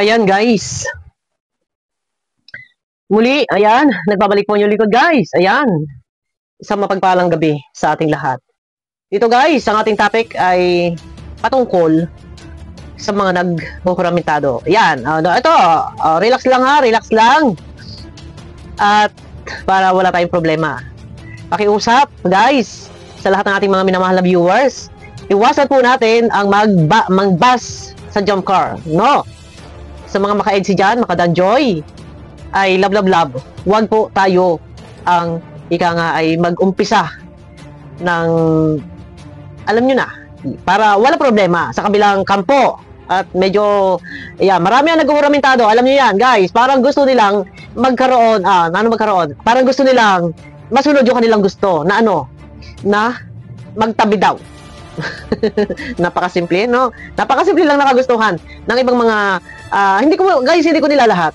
Ayan guys. Muli, ayan, nagbabalik po yung likod guys. Ayan, isang mapagpalang gabi sa ating lahat. Dito guys, ang ating topic ay patungkol sa mga nagkukuramentado. Ayan, ito, relax lang ha, relax lang. At para wala tayong problema. Pakiusap guys, sa lahat ng ating mga minamahal na viewers, iwasan po natin ang magbas sa jump car, no? Sa mga maka-EDC dyan, maka-danjoy, ay love. Huwag po tayo ang ay mag-umpisa ng, alam nyo na, para wala problema sa kabilang kampo. At medyo, marami ang nag-uuramentado. Alam nyo yan, guys. Parang gusto nilang magkaroon, Parang gusto nilang masunod yung kanilang gusto na na magtabi daw. Napakasimple, no? Napakasimple lang nakagustuhan ng ibang mga, hindi ko nila lahat.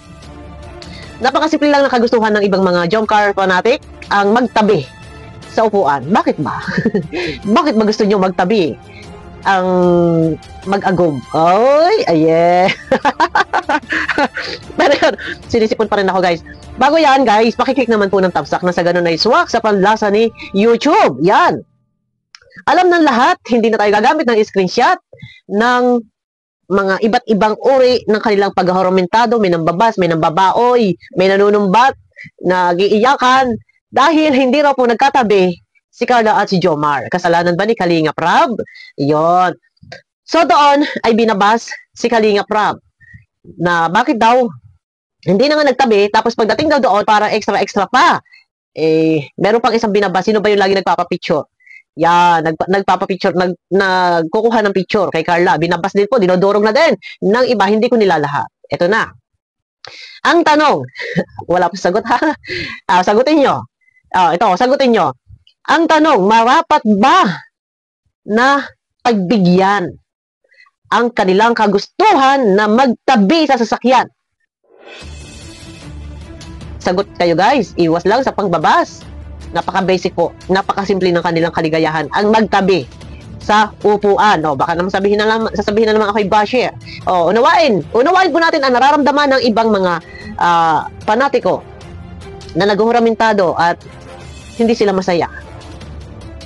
Napakasimple lang nakagustuhan ng ibang mga jump car fanatic ang magtabi sa upuan. Bakit ba? Bakit ba gusto nyo magtabi? Ang mag-agom. Oy, aye. Pero yun, sinisipon pa rin ako guys. Bago yan guys, pakiclick naman po ng thumbs up na sa ganun ay swak sa panlasa ni YouTube. Yan. Alam ng lahat, hindi na tayo gagamit ng screenshot ng mga iba't ibang uri ng kanilang pagharomentado, may nambabas, may nambabaoy, may nanunumbat, nagiiyakan, dahil hindi raw po nagkatabi si Carla at si Jomar. Kasalanan ba ni Kalinga Prab? Iyon. So doon ay binabas si Kalinga Prab na bakit daw hindi na nga nagtabi, tapos pagdating daw doon parang extra pa. Meron pang isang binabas, sino ba yung lagi nagpapapicture? Yan, nagpapapicture, nagkukuha ng picture kay Carla. Binabas din po, dinodorong na din ng iba, hindi ko nila lahat. Ito na. Ang tanong, wala po sagot ha? Sagutin nyo. Sagutin nyo. Ang tanong, marapat ba na pagbigyan ang kanilang kagustuhan na magtabi sa sasakyan? Sagot kayo guys, iwas lang sa pangbabas. Napaka-basic po, napaka-simple ng kanilang kaligayahan ang magtabi sa upuan. Baka naman sasabihin na naman ako'y basher. Unawain po natin ang nararamdaman ng ibang mga panatiko na naghuhuramentado at hindi sila masaya.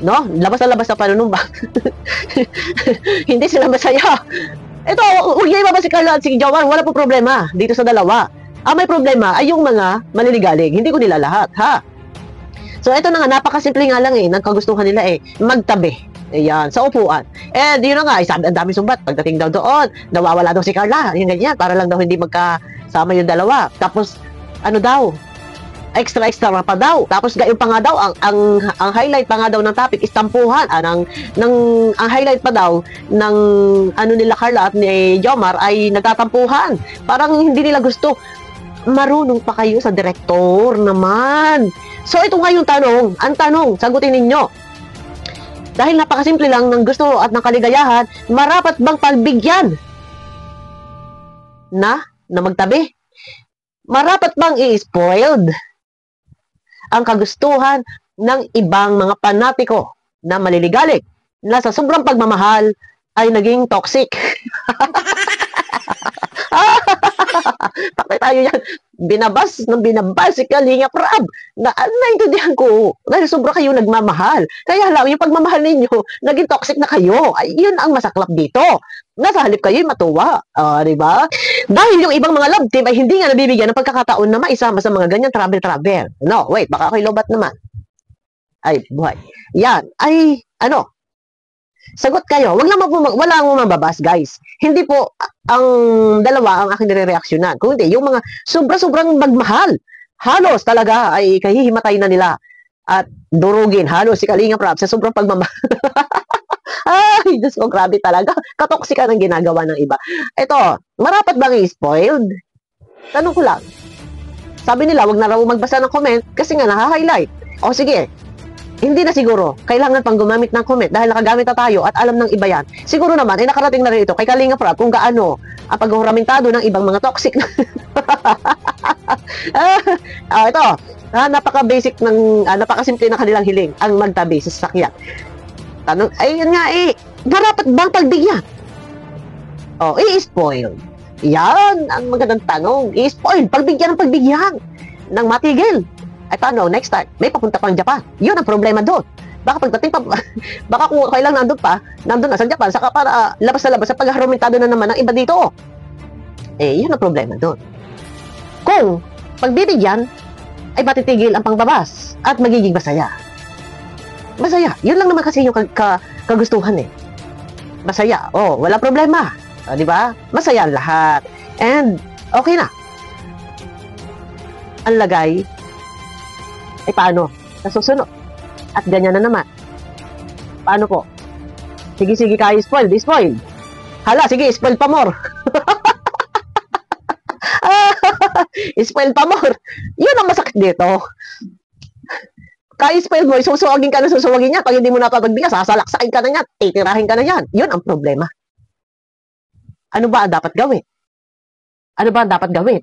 No? Labas na labas sa panunumba. Hindi sila masaya. Ito, huwag niya ibaba si Carla at si Jomar, wala po problema dito sa dalawa. Ang may problema ay yung mga maliligalig. Hindi ko nila lahat, ha? So, ito na nga, napakasimple nga lang nagkagustuhan nila magtabi. Ayan, sa upuan. Yun na nga, ang dami sumbat. Pagdating daw doon, nawawala daw si Carla. Yung ganyan, para lang daw hindi magkasama yung dalawa. Tapos, extra pa daw. Tapos, gayon pa nga daw, ang highlight pa nga daw ng topic is tampuhan. Ang highlight pa daw ng nila Carla at ni Jomar ay nagtatampuhan. Parang hindi nila gusto. Marunong pa kayo sa direktor naman. So, ito nga yung tanong. Ang tanong, sagutin ninyo. Dahil napakasimple lang ng gusto at ng kaligayahan, marapat bang pagbigyan na magtabi? Marapat bang i-spoiled ang kagustuhan ng ibang mga panatiko na maliligalig na sa sobrang pagmamahal ay naging toxic? Takay tayo yan. Binabas si Kalinga Prab. Naintindihan ko. Dahil sobra kayo nagmamahal. Kaya lang, yung pagmamahal ninyo, naging toxic na kayo. Ay, yun ang masaklap dito. Nasa halip kayo, matuwa. Diba? Dahil yung ibang mga love team ay hindi nga nabibigyan ng pagkakataon na maisama sa mga ganyan travel. No, wait, baka ako'y lobat naman. Ay, buhay. Yan, ay, sagot kayo. Wala akong mababas, guys. Hindi po ang dalawa ang aking nire-reaksyonan. Kung hindi, yung mga sobrang magmahal. Halos talaga ay kahihimatay na nila. At durugin, halos si Kalinga Prab sa sobrang pagmamahal. Ay, Diyos ko, grabe talaga. Katoksika ng ginagawa ng iba. Ito, marapat bang i-spoiled? Tanong ko lang. Sabi nila, wag na raw magbasa ng comment kasi nga naha-highlight. O sige, hindi na siguro kailangan pang gumamit ng comment dahil nakagamit na tayo at alam ng iba yan. Siguro naman, nakarating na rin ito kay Kalinga Prab kung gaano ang paghuhuramentado ng ibang mga toxic na ito, napaka-basic napaka-simple ng kanilang hiling ang magtabi sa sasakyan. Tanong, ayun nga marapat bang pagbigyan? i-spoil. Yan ang magandang tanong. I-spoil, pagbigyan ng pagbigyan ng matigil. Ay paano, next time, may papunta pang Japan. Yun ang problema doon. Baka pagdating pa, baka kung kailang nandun na sa Japan, saka para labas na labas sa pagharumentado na naman ng iba dito. Yun ang problema doon. Kung pagbibigyan, ay matitigil ang pangbabas at magiging masaya. Masaya. Yun lang naman kasi yung kagustuhan eh. Masaya. Wala problema. Di ba? Masaya ang lahat. And, okay na. Ang lagay, ay paano? Sa susunod. At ganyan na naman. Paano po? Sige, kayo spoil. Di spoil. Hala, sige, spoil pa more. Spoil pa more. Yun ang masakit dito. Ka-spoil mo, susuwagin ka na susuwagin niya. Pag hindi mo napapagbigay, sasalaksakin ka na niyan. Titirahin ka na niyan. Yun ang problema. Ano ba ang dapat gawin? Ano ba ang dapat gawin?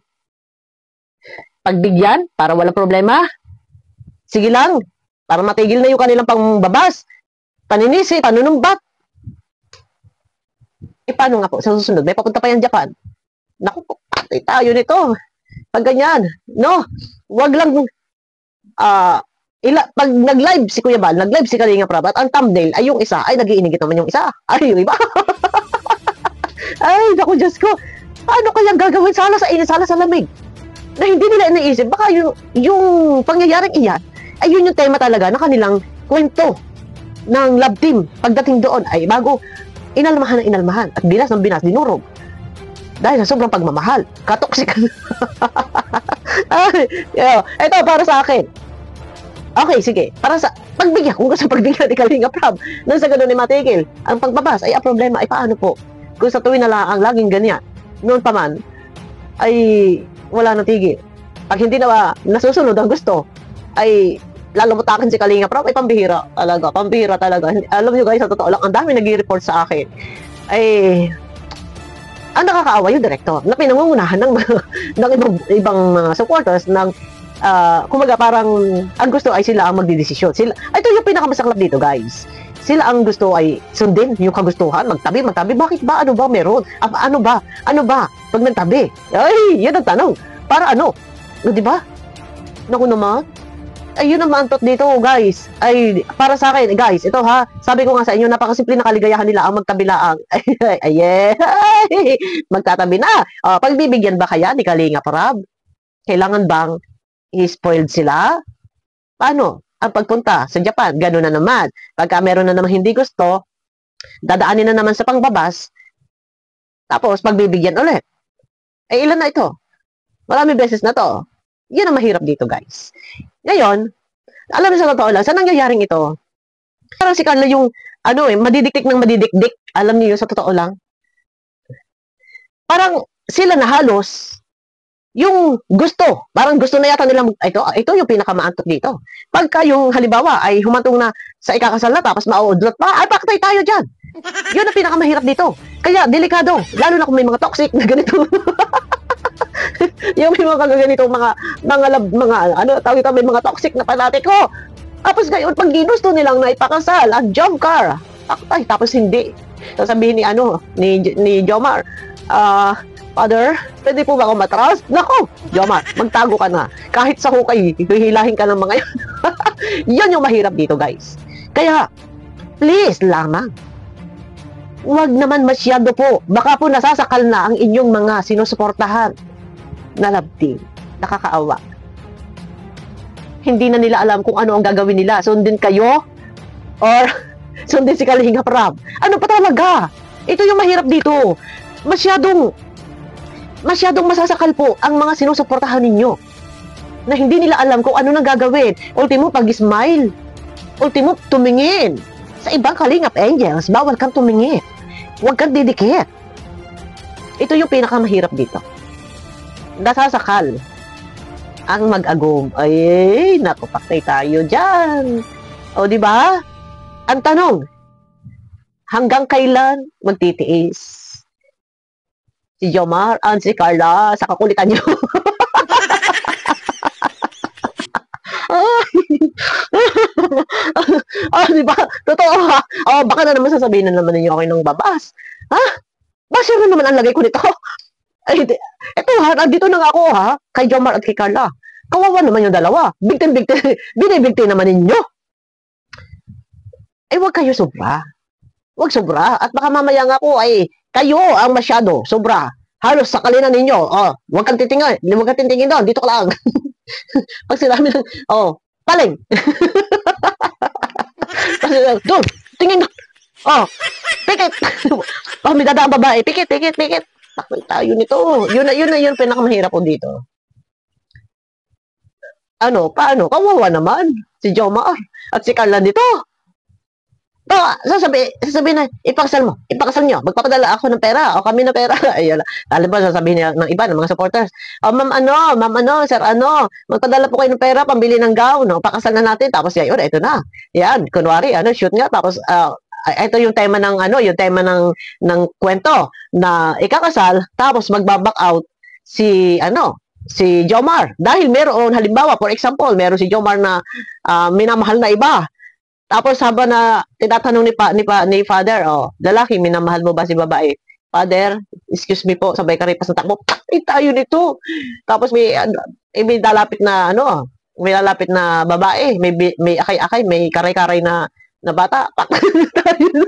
Pagbigyan, para walang problema? Sige lang. Para matigil na yung kanilang pangbabas. Paninisi, panunumbat. Paano nga po? Sa susunod, may papunta pa yung Japan. Naku po, patay tayo nito. Pag ganyan, no? Wag lang, pag nag-live si Kuya Bal, nag-live si Kalinga Prab, at ang thumbnail ay yung isa, ay nag-iinigit naman yung isa. Ay, yung iba. Ay, naku, Diyos ko. Paano kayang gagawin? Sala sa init, sala sa lamig. Na hindi nila iniisip, baka yung pangyayaring iyan, ay yun yung tema talaga na kanilang kwento ng love team. Pagdating doon, ay bago inalmahan ng inalmahan at binas ng binas, dinurog. Dahil sa sobrang pagmamahal. Katoksik. Ito, para sa akin. Okay, sige. Para sa pagbigyan, kung gusto pagbigyan ni Kalinga Prab, nang sa ganun ni matigil, ang pagbabas ay ang problema ay paano po? Kung sa tuwin na lang ang laging ganyan, noon pa man, ay wala nang tigil. Pag hindi na nasusunod ang gusto, ay lalamutakin si Kalinga Prab, ay pambihira talaga. Alam nyo guys, sa totoo lang, ang dami nag-report sa akin. Ay, ang nakakaawa yung director na pinangungunahan ng ibang supporters ng kumaga parang ang gusto ay sila ang magdidesisyon. Ito yung pinakamasaklap dito guys. Sila ang gusto ay sundin yung kagustuhan, magtabi. Bakit ba? Ano ba meron? Ano ba? Pag nagtabi? Ay, yun ang tanong. Para ano? Di ba? Naku naman. Ay, yun ang maantot dito, guys. Ay, para sa akin, guys, ito ha, sabi ko nga sa inyo, napakasimple na kaligayahan nila ang magtabilaang. Magtatabi na. Pagbibigyan ba kaya ni Kalinga Prab? Kailangan bang i-spoiled sila? Paano? Ang pagpunta sa Japan, gano'n na naman. Pagka meron na naman hindi gusto, dadaanin na naman sa pangbabas, tapos pagbibigyan ulit. Ilan na ito? Marami beses na to. Yan ang mahirap dito, guys. Ngayon, alam niyo sa totoo lang, sa nangyayaring ito, parang si Carla yung, madidikdik ng madidikdik. Alam niyo sa totoo lang. Parang sila na halos, yung gusto, parang gusto na yata nilang, ito yung pinakamaantot dito. Pagka yung halimbawa ay humantong na sa ikakasal na, tapos mauudlot pa, ay pakatay tayo dyan. Yun ang pinakamahirap dito. Kaya, delikado. Lalo na kung may mga toxic na ganito. Yung may mga ganitong tawag ito, may mga toxic na panatiko. Tapos ngayon, pag ginusto nilang na ipakasal, ang job car, ay, tapos hindi. Sasabihin ni Jomar, Father, pwede po ba ako matras? Nako, Jomar, magtago ka na. Kahit sa hukay, hihilahin ka ng mga yan. Yan yung mahirap dito, guys. Kaya, please lamang, huwag naman masyado po. Baka po nasasakal na ang inyong mga sinusuportahan na love team. Nakakaawa. Hindi na nila alam kung ano ang gagawin nila. Sundin kayo or sundin si Kalinga Prab. Ano pa talaga? Ito yung mahirap dito. Masyadong masasakal po ang mga sinusuportahan ninyo na hindi nila alam kung ano nang gagawin. Ultimo, pag-smile. Ultimo, tumingin. Sa ibang Kalingap Angels, bawal kang tumingin. Huwag kang didikit. Ito yung pinakamahirap dito. Nasasakal ang mag-agom. Ay, naku, paktay tayo dyan. O, di ba? Ang tanong, hanggang kailan magtitiis si Jomar at si Carla sa kakulitan nyo? Di ba? Totoo ha? Baka na naman sasabihin na naman ninyo okay ng babas. Ha? Basya na naman ang lagay ko nito. Ay, eto ha, nandito na nga ako ha, kay Jomar at kay Carla. Kawawa naman yung dalawa. Bigtin-bigtin, binibigtin naman ninyo. Eh, wag kayo sobra. Wag sobra. At baka mamaya nga po ay kayo ang masyado sobra. Halos sa kalina ninyo. Oh, wag kang titingin. Wag kang titingin doon. Dito ka lang. Pag sinabi ng, oh, paling. Doon, tingin na. Oh, pikit. Oh, may dadaang babae. Pikit, pikit, pikit. Takot tayo nito. Yun pinakamahirap po dito. Ano, paano? Kawawa naman. Si Jomar at si Carla dito. Sasabihin na, ipakasal nyo, magpapadala ako ng pera, o kami ng pera. Ayun, alam ba, sasabihin niya ng iba, ng mga supporters, ma'am ano, sir ano, magpadala po kayo ng pera, pambili ng gown, no? Pakasal na natin, tapos ngayon, ito na. Yan, kunwari, shoot nga, tapos, ito yung tema ng, yung tema ng kwento, na ikakasal, tapos magbaback out si Jomar. Dahil meron, halimbawa, for example, meron si Jomar na minamahal na iba. Tapos habang na tinatanong ni father, lalaki, minamahal mo ba si babae? Father, excuse me po, sabay karipas na takbo. Ay, tayo nito. Tapos may lalapit na may lalapit na babae, may akay-akay, may karay-karay na bata. Tayo na.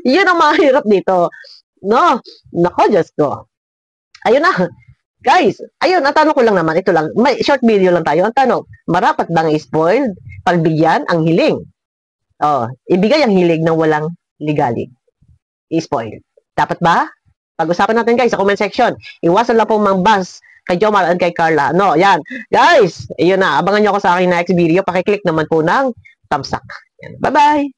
Yun ang mahirap dito. No? Nako, Diyos ko. Ayun na. Guys, ayun, ang tanong ko lang naman, ito lang, may short video lang tayo. Ang tanong, marapat bang i-spoiled? Pagbigyan ang hiling. Ibigay ang hilig ng walang ligali. I-spoiled. Dapat ba? Pag-usapan natin guys sa comment section. Iwasan lang pong mangbas kay Jomar at kay Carla. No, yan. Guys, ayun na, abangan nyo ako sa aking next video. Pakiclick naman po ng thumbs up. Bye-bye!